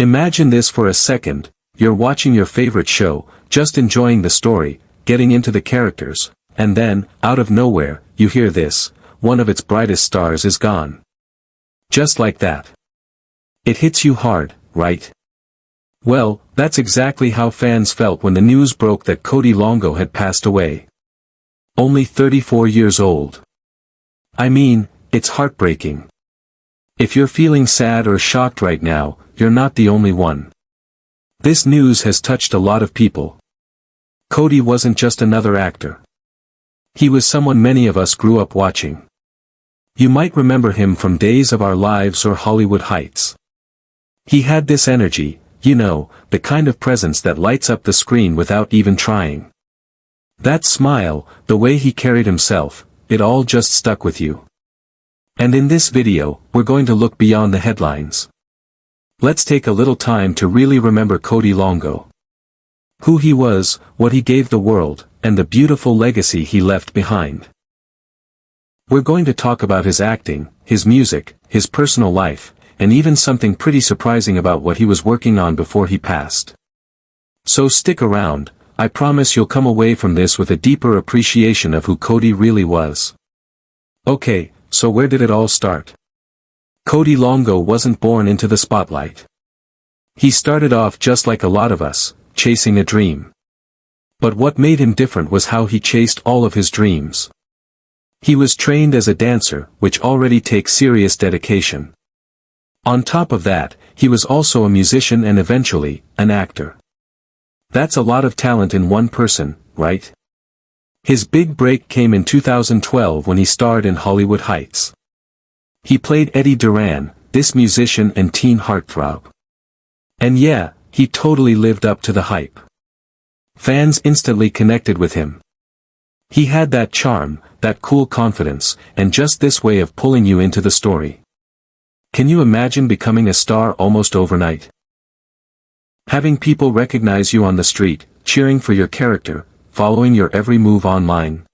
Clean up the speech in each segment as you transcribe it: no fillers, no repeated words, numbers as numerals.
Imagine this for a second, you're watching your favorite show, just enjoying the story, getting into the characters, and then, out of nowhere, you hear this: one of its brightest stars is gone. Just like that. It hits you hard, right? Well, that's exactly how fans felt when the news broke that Cody Longo had passed away. Only 34 years old. I mean, it's heartbreaking. If you're feeling sad or shocked right now, you're not the only one. This news has touched a lot of people. Cody wasn't just another actor. He was someone many of us grew up watching. You might remember him from Days of Our Lives or Hollywood Heights. He had this energy, you know, the kind of presence that lights up the screen without even trying. That smile, the way he carried himself, it all just stuck with you. And in this video, we're going to look beyond the headlines. Let's take a little time to really remember Cody Longo. Who he was, what he gave the world, and the beautiful legacy he left behind. We're going to talk about his acting, his music, his personal life, and even something pretty surprising about what he was working on before he passed. So stick around, I promise you'll come away from this with a deeper appreciation of who Cody really was. Okay, so where did it all start? Cody Longo wasn't born into the spotlight. He started off just like a lot of us, chasing a dream. But what made him different was how he chased all of his dreams. He was trained as a dancer, which already takes serious dedication. On top of that, he was also a musician and eventually, an actor. That's a lot of talent in one person, right? His big break came in 2012 when he starred in Hollywood Heights. He played Eddie Duran, this musician and teen heartthrob. And yeah, he totally lived up to the hype. Fans instantly connected with him. He had that charm, that cool confidence, and just this way of pulling you into the story. Can you imagine becoming a star almost overnight? Having people recognize you on the street, cheering for your character, following your every move online.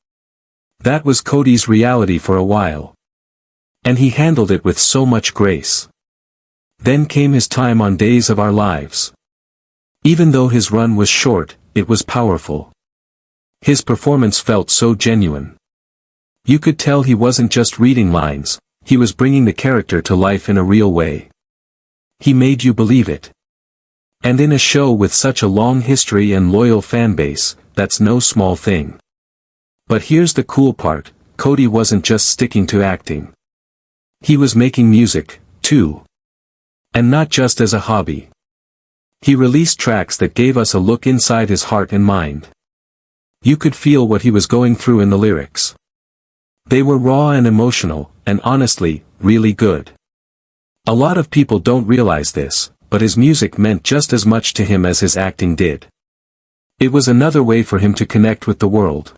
That was Cody's reality for a while. And he handled it with so much grace. Then came his time on Days of Our Lives. Even though his run was short, it was powerful. His performance felt so genuine. You could tell he wasn't just reading lines, he was bringing the character to life in a real way. He made you believe it. And in a show with such a long history and loyal fan base, that's no small thing. But here's the cool part, Cody wasn't just sticking to acting. He was making music, too. And not just as a hobby. He released tracks that gave us a look inside his heart and mind. You could feel what he was going through in the lyrics. They were raw and emotional, and honestly, really good. A lot of people don't realize this, but his music meant just as much to him as his acting did. It was another way for him to connect with the world.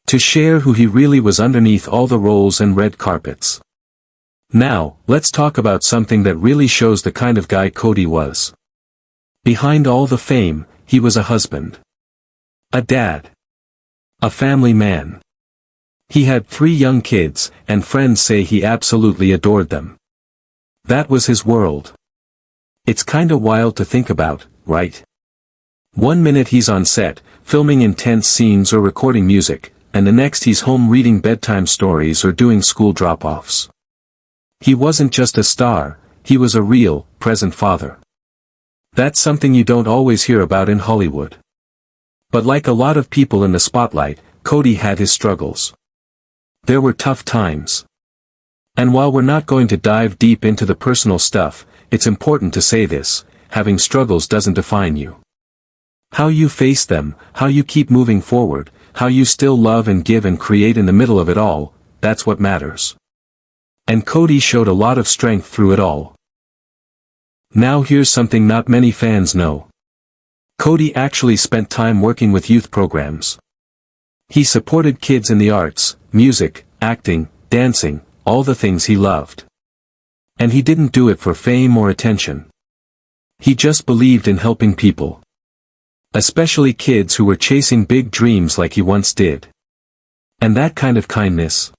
To share who he really was underneath all the roles and red carpets. Now, let's talk about something that really shows the kind of guy Cody was. Behind all the fame, he was a husband. A dad. A family man. He had 3 young kids, and friends say he absolutely adored them. That was his world. It's kinda wild to think about, right? One minute he's on set, filming intense scenes or recording music, and the next he's home reading bedtime stories or doing school drop-offs. He wasn't just a star, he was a real, present father. That's something you don't always hear about in Hollywood. But like a lot of people in the spotlight, Cody had his struggles. There were tough times. And while we're not going to dive deep into the personal stuff, it's important to say this, having struggles doesn't define you. How you face them, how you keep moving forward, how you still love and give and create in the middle of it all, that's what matters. And Cody showed a lot of strength through it all. Now here's something not many fans know. Cody actually spent time working with youth programs. He supported kids in the arts, music, acting, dancing, all the things he loved. And he didn't do it for fame or attention. He just believed in helping people. Especially kids who were chasing big dreams like he once did. And that kind of kindness.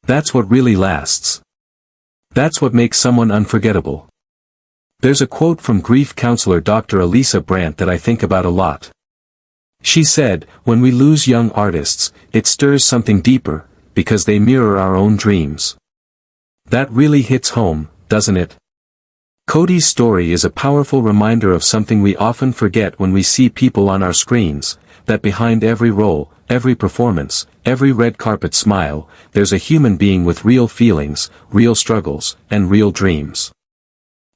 That's what really lasts. That's what makes someone unforgettable. There's a quote from grief counselor Dr. Elisa Brandt that I think about a lot. She said, "When we lose young artists, it stirs something deeper, because they mirror our own dreams." That really hits home, doesn't it? Cody's story is a powerful reminder of something we often forget when we see people on our screens, that behind every role, every performance, every red carpet smile, there's a human being with real feelings, real struggles, and real dreams.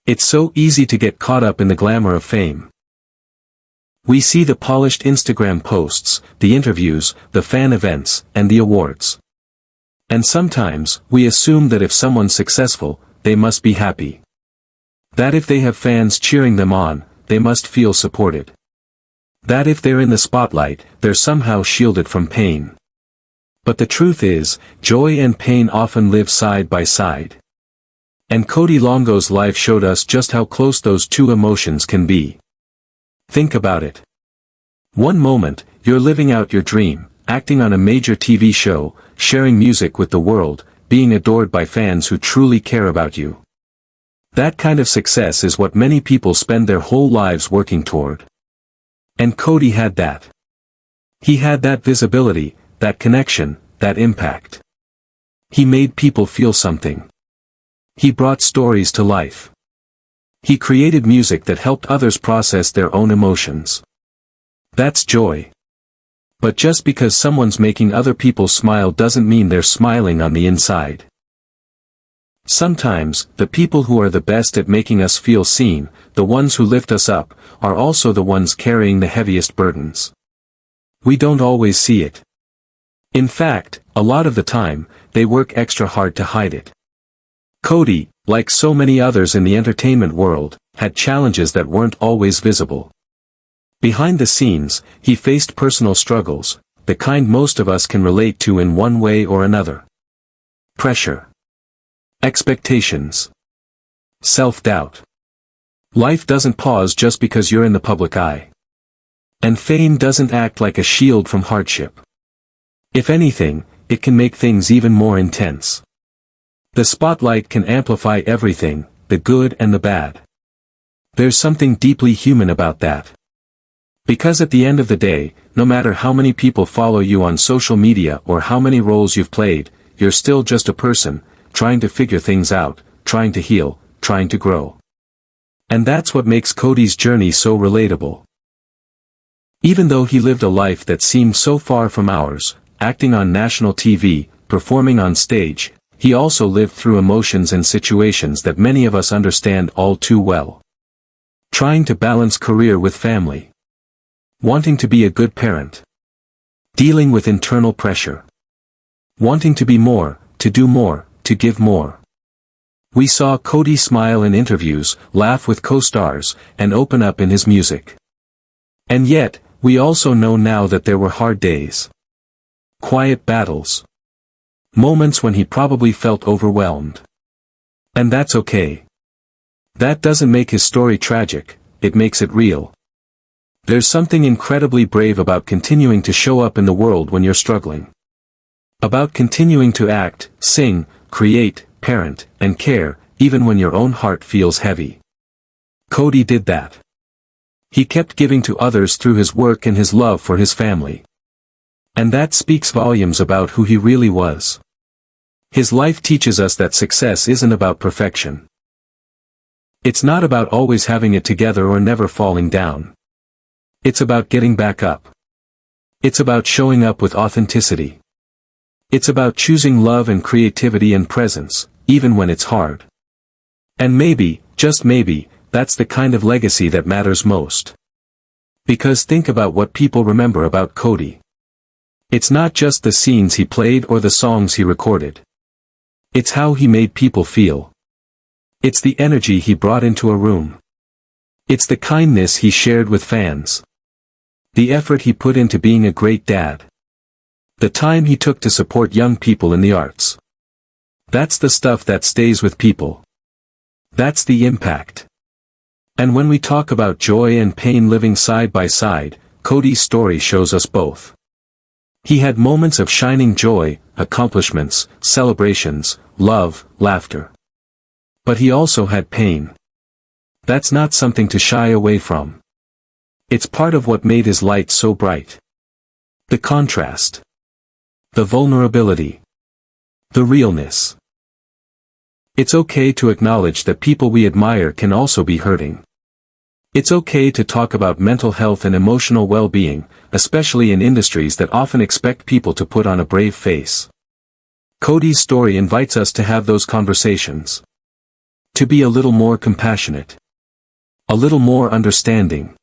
It's so easy to get caught up in the glamour of fame. We see the polished Instagram posts, the interviews, the fan events, and the awards. And sometimes, we assume that if someone's successful, they must be happy. That if they have fans cheering them on, they must feel supported. That if they're in the spotlight, they're somehow shielded from pain. But the truth is, joy and pain often live side by side. And Cody Longo's life showed us just how close those two emotions can be. Think about it. One moment, you're living out your dream, acting on a major TV show, sharing music with the world, being adored by fans who truly care about you. That kind of success is what many people spend their whole lives working toward. And Cody had that. He had that visibility, that connection, that impact. He made people feel something. He brought stories to life. He created music that helped others process their own emotions. That's joy. But just because someone's making other people smile doesn't mean they're smiling on the inside. Sometimes, the people who are the best at making us feel seen, the ones who lift us up, are also the ones carrying the heaviest burdens. We don't always see it. In fact, a lot of the time, they work extra hard to hide it. Cody, like so many others in the entertainment world, had challenges that weren't always visible. Behind the scenes, he faced personal struggles, the kind most of us can relate to in one way or another. Pressure. Expectations. Self-doubt. Life doesn't pause just because you're in the public eye. And fame doesn't act like a shield from hardship. If anything, it can make things even more intense. The spotlight can amplify everything, the good and the bad. There's something deeply human about that. Because at the end of the day, no matter how many people follow you on social media or how many roles you've played, you're still just a person, trying to figure things out, trying to heal, trying to grow. And that's what makes Cody's journey so relatable. Even though he lived a life that seemed so far from ours, acting on national TV, performing on stage, he also lived through emotions and situations that many of us understand all too well. Trying to balance career with family. Wanting to be a good parent. Dealing with internal pressure. Wanting to be more, to do more, to give more. We saw Cody smile in interviews, laugh with co-stars, and open up in his music. And yet, we also know now that there were hard days. Quiet battles. Moments when he probably felt overwhelmed. And that's okay. That doesn't make his story tragic, it makes it real. There's something incredibly brave about continuing to show up in the world when you're struggling. About continuing to act, sing, create, parent, and care, even when your own heart feels heavy. Cody did that. He kept giving to others through his work and his love for his family. And that speaks volumes about who he really was. His life teaches us that success isn't about perfection. It's not about always having it together or never falling down. It's about getting back up. It's about showing up with authenticity. It's about choosing love and creativity and presence, even when it's hard. And maybe, just maybe, that's the kind of legacy that matters most. Because think about what people remember about Cody. It's not just the scenes he played or the songs he recorded. It's how he made people feel. It's the energy he brought into a room. It's the kindness he shared with fans. The effort he put into being a great dad. The time he took to support young people in the arts. That's the stuff that stays with people. That's the impact. And when we talk about joy and pain living side by side, Cody's story shows us both. He had moments of shining joy, accomplishments, celebrations, love, laughter. But he also had pain. That's not something to shy away from. It's part of what made his light so bright. The contrast. The vulnerability. The realness. It's okay to acknowledge that people we admire can also be hurting. It's okay to talk about mental health and emotional well-being, especially in industries that often expect people to put on a brave face. Cody's story invites us to have those conversations. To be a little more compassionate. A little more understanding.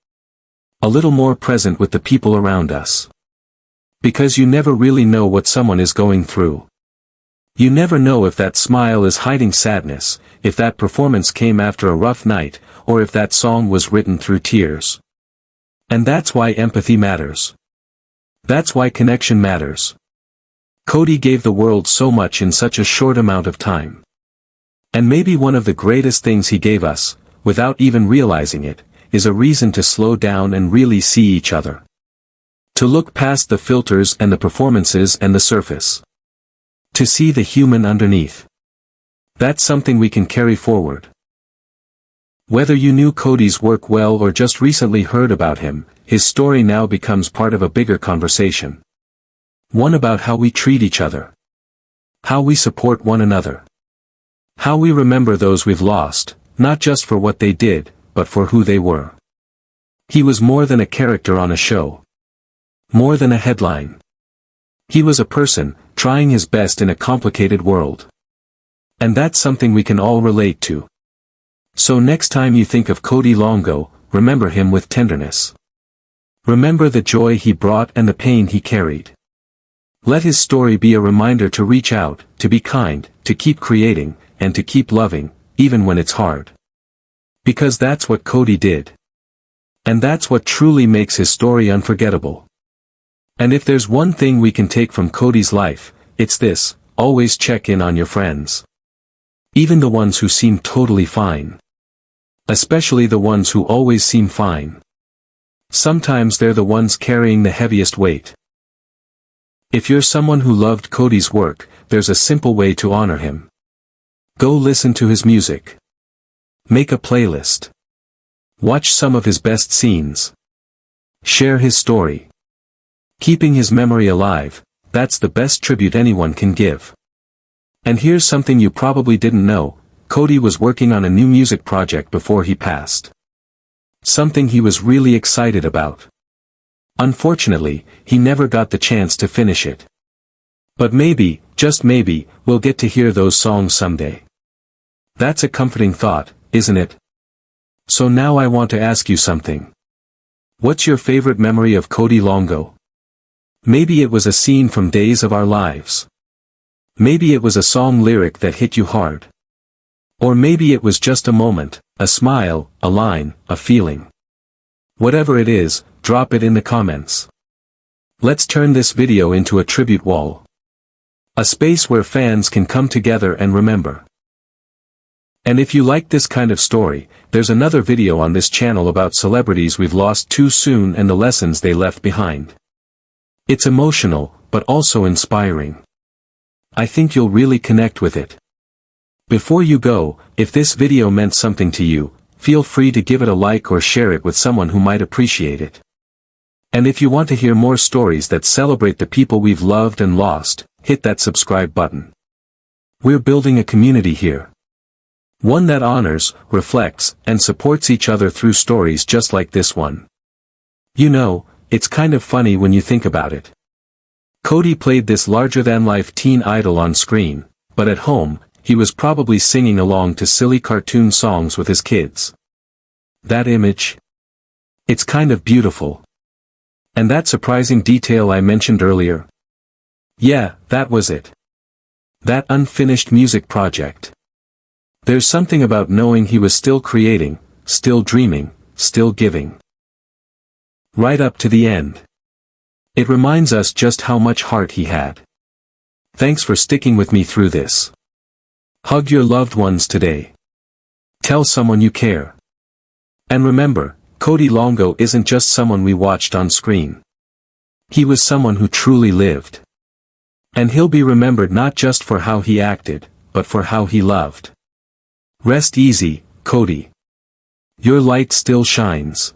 A little more present with the people around us. Because you never really know what someone is going through. You never know if that smile is hiding sadness, if that performance came after a rough night, or if that song was written through tears. And that's why empathy matters. That's why connection matters. Cody gave the world so much in such a short amount of time. And maybe one of the greatest things he gave us, without even realizing it, is a reason to slow down and really see each other. To look past the filters and the performances and the surface. To see the human underneath. That's something we can carry forward. Whether you knew Cody's work well or just recently heard about him, his story now becomes part of a bigger conversation. One about how we treat each other. How we support one another. How we remember those we've lost, not just for what they did, but for who they were. He was more than a character on a show. More than a headline. He was a person, trying his best in a complicated world. And that's something we can all relate to. So next time you think of Cody Longo, remember him with tenderness. Remember the joy he brought and the pain he carried. Let his story be a reminder to reach out, to be kind, to keep creating, and to keep loving, even when it's hard. Because that's what Cody did. And that's what truly makes his story unforgettable. And if there's one thing we can take from Cody's life, it's this: always check in on your friends. Even the ones who seem totally fine. Especially the ones who always seem fine. Sometimes they're the ones carrying the heaviest weight. If you're someone who loved Cody's work, there's a simple way to honor him. Go listen to his music. Make a playlist. Watch some of his best scenes. Share his story. Keeping his memory alive, that's the best tribute anyone can give. And here's something you probably didn't know: Cody was working on a new music project before he passed. Something he was really excited about. Unfortunately, he never got the chance to finish it. But maybe, just maybe, we'll get to hear those songs someday. That's a comforting thought, isn't it? So now I want to ask you something. What's your favorite memory of Cody Longo? Maybe it was a scene from Days of Our Lives. Maybe it was a song lyric that hit you hard. Or maybe it was just a moment, a smile, a line, a feeling. Whatever it is, drop it in the comments. Let's turn this video into a tribute wall. A space where fans can come together and remember. And if you like this kind of story, there's another video on this channel about celebrities we've lost too soon and the lessons they left behind. It's emotional, but also inspiring. I think you'll really connect with it. Before you go, if this video meant something to you, feel free to give it a like or share it with someone who might appreciate it. And if you want to hear more stories that celebrate the people we've loved and lost, hit that subscribe button. We're building a community here. One that honors, reflects, and supports each other through stories just like this one. You know, it's kind of funny when you think about it. Cody played this larger-than-life teen idol on screen, but at home, he was probably singing along to silly cartoon songs with his kids. That image? It's kind of beautiful. And that surprising detail I mentioned earlier? Yeah, that was it. That unfinished music project. There's something about knowing he was still creating, still dreaming, still giving. Right up to the end. It reminds us just how much heart he had. Thanks for sticking with me through this. Hug your loved ones today. Tell someone you care. And remember, Cody Longo isn't just someone we watched on screen. He was someone who truly lived. And he'll be remembered not just for how he acted, but for how he loved. Rest easy, Cody. Your light still shines.